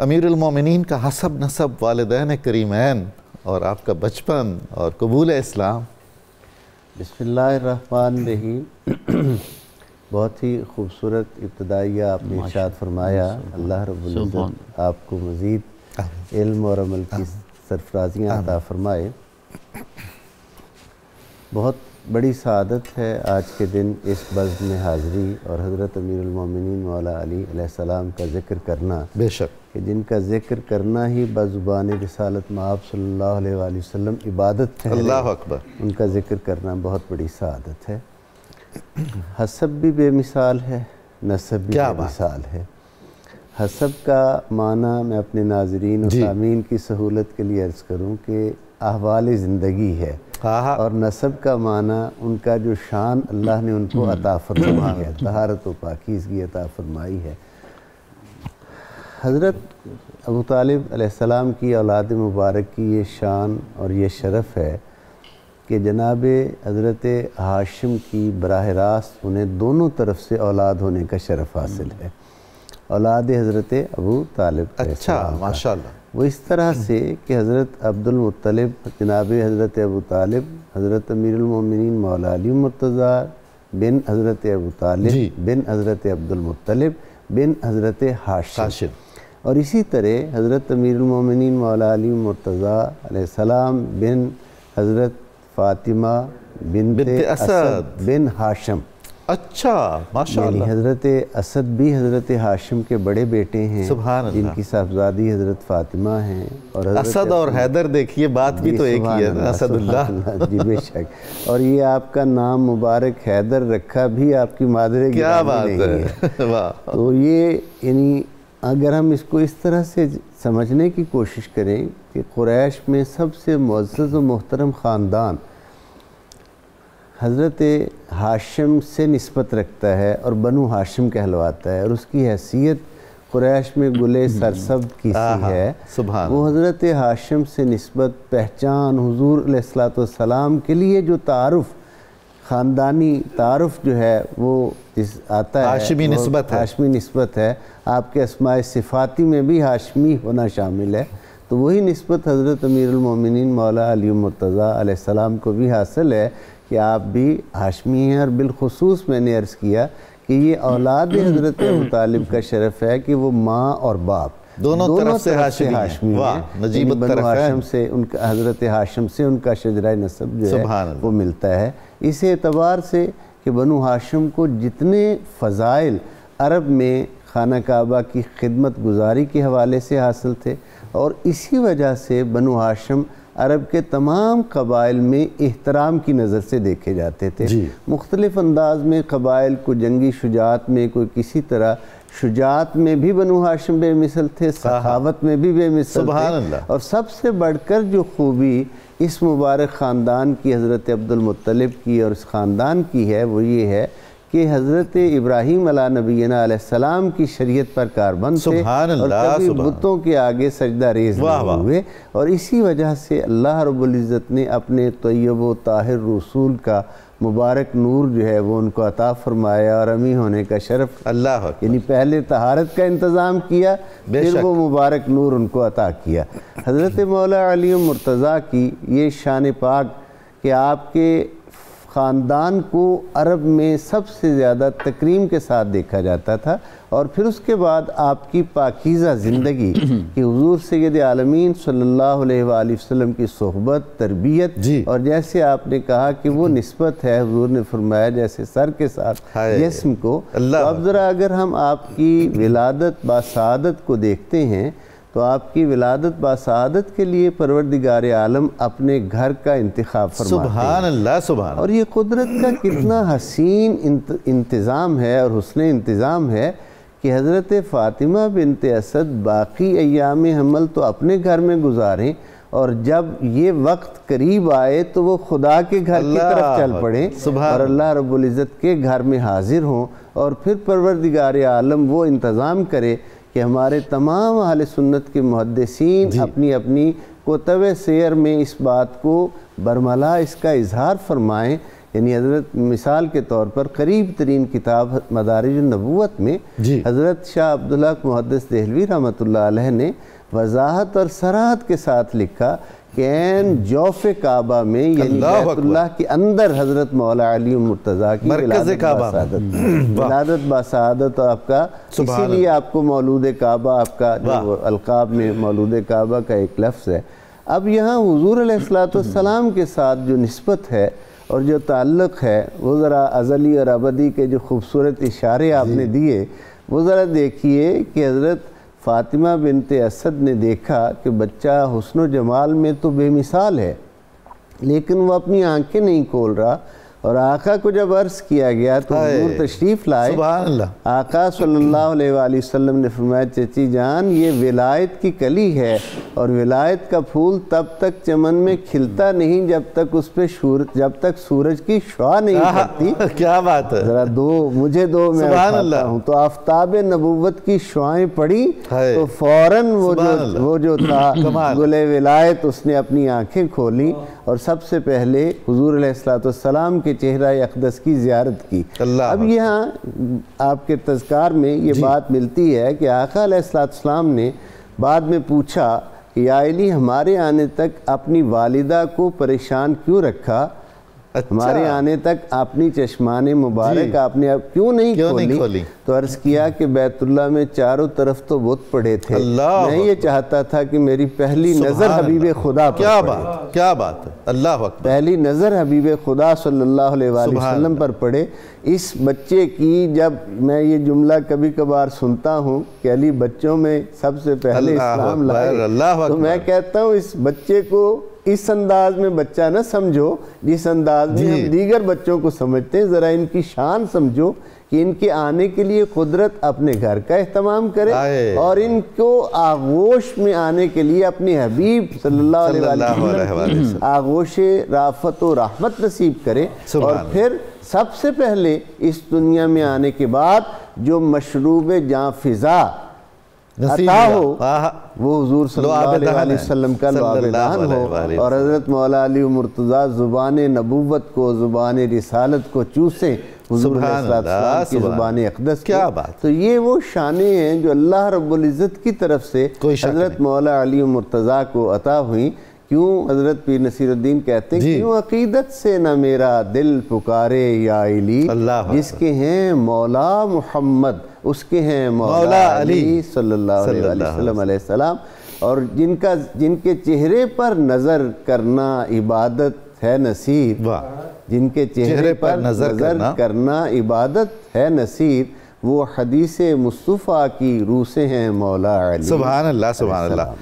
امیر المومنین کا حسب نسب، والدین کریمین اور آپ کا بچپن اور قبول اسلام۔ بسم اللہ الرحمن الرحیم۔ بہت ہی خوبصورت ابتدائیہ آپ نے ارشاد فرمایا۔ اللہ رب العزت آپ کو مزید علم اور عمل کی سرفرازیاں عطا فرمائے۔ بہت بڑی سعادت ہے آج کے دن اس بزم میں حاضری اور حضرت امیر المومنین مولا علی علیہ السلام کا ذکر کرنا، بے شک، کہ جن کا ذکر کرنا ہی بزبان رسالت مآب صلی اللہ علیہ وآلہ وسلم عبادت ہے۔ اللہ اکبر۔ ان کا ذکر کرنا بہت بڑی سعادت ہے۔ حسب بھی بے مثال ہے، نسب بھی بے مثال ہے۔ حسب کا معنی میں اپنے ناظرین و سامعین کی سہولت کے لیے عرض کروں کہ احوال زندگی ہے، اور نسب کا معنی ان کا جو شان اللہ نے ان کو عطا فرمائی ہے، طہارت و پاکیزگی عطا فرمائی ہے۔ حضرت ابو طالب علیہ السلام کی اولاد مبارک کی یہ شان اور یہ شرف ہے کہ جناب حضرت ہاشم کی براہ راست انہیں دونوں طرف سے اولاد ہونے کا شرف حاصل ہے، اولاد حضرت ابو طالب علیہ السلام۔ ماشاءاللہ۔ وہ اس طرح سے کہ حضرت عبد المطلب جناب حضرت ابو طالب، حضرت امیر المومنین مولا علی مرتضیٰ بن حضرت ابو طالب بن حضرت عبد المطلب بن حضرت ہاشم، اور اسی طرح حضرت امیر المومنین مولا علی مرتضیٰ علیہ السلام بن حضرت فاطمہ بنت اسد بن ہاشم۔ اچھا، ماشاءاللہ۔ یعنی حضرت اسد بھی حضرت ہاشم کے بڑے بیٹے ہیں، سبحان اللہ، جن کی صاحبزادی حضرت فاطمہ ہیں۔ اور اسد اور حیدر دیکھیے بات بھی تو ایک ہی ہے نا، اسد اللہ۔ جی بے شک۔ اور یہ آپ کا نام مبارک حیدر رکھا بھی آپ کی مادر کیا بات ہے۔ تو یہ یعنی اگر ہم اس کو اس طرح سے سمجھنے کی کوشش کریں کہ قریش میں سب سے معزز و محترم خاندان حضرت ہاشم سے نسبت رکھتا ہے اور بنو ہاشم کہلواتا ہے، اور اس کی حیثیت قریش میں گلے سرسبز کی سی ہے۔ وہ حضرت ہاشم سے نسبت، پہچان، حضور علیہ السلام کے لیے جو تعارف، خاندانی تعارف جو ہے وہ آتا ہے، ہاشمی نسبت ہے، ہاشمی نسبت ہے۔ آپ کے اسماء صفاتی میں بھی ہاشمی ہونا شامل ہے، تو وہی نسبت حضرت امیر المومنین مولا علی مرتضیٰ علیہ السلام کو بھی حاصل ہے کہ آپ بھی ہاشمی ہیں۔ اور بالخصوص میں نے عرض کیا کہ یہ اولاد حضرت ابو طالب کا شرف ہے کہ وہ ماں اور باپ دونوں طرف سے ہاشمی ہیں۔ یعنی بنو ہاشم سے ان کا، حضرت ہاشم سے ان کا شجرہ نسب جو ہے وہ ملتا ہے۔ اس اعتبار سے کہ بنو ہاشم کو جتنے فضائل عرب میں خانہ کعبہ کی خدمت گزاری کے حوالے سے حاصل تھے، اور اسی وجہ سے بنو ہاشم عرب کے تمام قبائل میں احترام کی نظر سے دیکھے جاتے تھے۔ مختلف انداز میں قبائل کو جنگی شجاعت میں، کوئی کسی طرح شجاعت میں بھی بنو ہاشم بے مثل تھے، سخاوت میں بھی بے مثل تھے، اور سب سے بڑھ کر جو خوبی اس مبارک خاندان کی، حضرت عبد المطلب کی اور اس خاندان کی ہے، وہ یہ ہے کہ حضرت ابراہیم علیہ نبینا علیہ السلام کی شریعت پر کاربند تھے، اور کبھی بتوں کے آگے سجدہ ریز نہیں ہوئے، اور اسی وجہ سے اللہ رب العزت نے اپنے طیب و طاہر رسول کا مبارک نور جو ہے وہ ان کو عطا فرمایا، اور امی ہونے کا شرف، اللہ یعنی پہلے طہارت کا انتظام کیا، پھر وہ مبارک نور ان کو عطا کیا۔ حضرت مولا علی مرتضیٰ کی یہ شان پاک کہ آپ کے خاندان کو عرب میں سب سے زیادہ تکریم کے ساتھ دیکھا جاتا تھا، اور پھر اس کے بعد آپ کی پاکیزہ زندگی کہ حضور سید عالمین صلی اللہ علیہ وآلہ وسلم کی صحبت، تربیت، اور جیسے آپ نے کہا کہ وہ نسبت ہے، حضور نے فرمایا جیسے سر کے ساتھ جسم کو۔ تو اب ذرا اگر ہم آپ کی ولادت باسعادت کو دیکھتے ہیں تو آپ کی ولادت باسعادت کے لیے پروردگار عالم اپنے گھر کا انتخاب فرماتے ہیں۔ سبحان اللہ، سبحان۔ اور یہ قدرت کا کتنا حسین انتظام ہے اور حسن انتظام ہے کہ حضرت فاطمہ بنت اسد باقی ایام حمل تو اپنے گھر میں گزاریں، اور جب یہ وقت قریب آئے تو وہ خدا کے گھر کی طرف چل پڑیں اور اللہ رب العزت کے گھر میں حاضر ہوں، اور پھر پروردگار عالم وہ انتظام کرے کہ ہمارے تمام اہل سنت کے محدثین اپنی اپنی کتب سیر میں اس بات کو برملا اس کا اظہار فرمائیں یعنی حضرت مثال کے طور پر قریب ترین کتاب مدارج النبوت میں حضرت شاہ عبداللہ محدث دہلوی رحمۃ اللہ علیہ نے وضاحت اور صراحت کے ساتھ لکھا کہ این جوف کعبہ میں یعنی بیت اللہ کے اندر حضرت مولا علی مرتضیٰ کی ولادت باسعادت آپ کا، اسی لیے آپ کو مولود کعبہ، آپ کا جو القاب میں مولود کعبہ کا ایک لفظ ہے۔ اب یہاں حضور علیہ السلام کے ساتھ جو نسبت ہے اور جو تعلق ہے وہ ذرا ازلی اور ابدی کے جو خوبصورت اشارے آپ نے دیے وہ ذرا دیکھیے کہ حضرت فاطمہ بنت اسد نے دیکھا کہ بچہ حسن و جمال میں تو بے مثال ہے، لیکن وہ اپنی آنکھیں نہیں کھول رہا، اور آقا کو جب عرض کیا گیا تو حضور تشریف لائے، سبحان اللہ، آقا صلی اللہ علیہ وآلہ وسلم نے فرمایا چچی جان یہ ولایت کی کلی ہے، اور ولایت کا پھول تب تک چمن میں کھلتا نہیں جب تک سورج کی شعاع نہیں پڑتی۔ کیا بات ہے، ذرا مجھے دو میں اٹھاتا ہوں۔ تو آفتاب نبوت کی شعائیں پڑی تو فوراً وہ جو تھا گل ولایت اس نے اپنی آنکھیں کھولی اور سب سے پہلے حضور علیہ السلام کے چہرہ اقدس کی زیارت کی۔ اب یہاں آپ کے تذکار میں یہ بات ملتی ہے کہ آقا علیہ السلام نے بعد میں پوچھا کہ یا علی ہمارے آنے تک اپنی والدہ کو پریشان کیوں رکھا، ہمارے آنے تک اپنی چشمان مبارک آپ نے کیوں نہیں کھولی؟ تو عرض کیا کہ بیت اللہ میں چاروں طرف تو بت پڑے تھے، میں یہ چاہتا تھا کہ میری پہلی نظر حبیب خدا پر پڑے۔ کیا بات ہے، اللہ اکبر، پہلی نظر حبیب خدا صلی اللہ علیہ وآلہ وسلم پر پڑے۔ اس بچے کی جب میں یہ جملہ کبھی کبھار سنتا ہوں کہ علی بچوں میں سب سے پہلے اسلام لائے، تو میں کہتا ہوں اس بچے کو اس انداز میں بچہ نہ سمجھو جس انداز میں ہم دیگر بچوں کو سمجھتے ہیں، ذرا ان کی شان سمجھو کہ ان کے آنے کے لیے قدرت اپنے گھر کا اہتمام کرے اور ان کو آغوش میں آنے کے لیے اپنے حبیب صلی اللہ علیہ وسلم آغوش رافت و رحمت نصیب کرے، اور پھر سب سے پہلے اس دنیا میں آنے کے بعد جو مشروب جاں فضا عطا ہو وہ حضور صلی اللہ علیہ وسلم کا لعاب دہن ہو، اور حضرت مولا علی مرتضیٰ زبان نبوت کو، زبان رسالت کو چوسیں حضور علیہ السلام کی زبان اقدس کو۔ تو یہ وہ شانیں ہیں جو اللہ رب العزت کی طرف سے حضرت مولا علی مرتضیٰ کو عطا ہوئیں۔ کیوں حضرت پیر نصیر الدین کہتے ہیں کیوں عقیدت سے نہ میرا دل پکارے یا علی، جس کے ہیں مولا محمد اس کے ہیں مولا علی صلی اللہ علیہ وسلم علیہ السلام، اور جن کے چہرے پر نظر کرنا عبادت ہے نصیب، جن کے چہرے پر نظر کرنا عبادت ہے نصیب، وہ حدیث مصطفیٰ کی روح سے ہیں مولا علی۔ سبحان اللہ، سبحان اللہ۔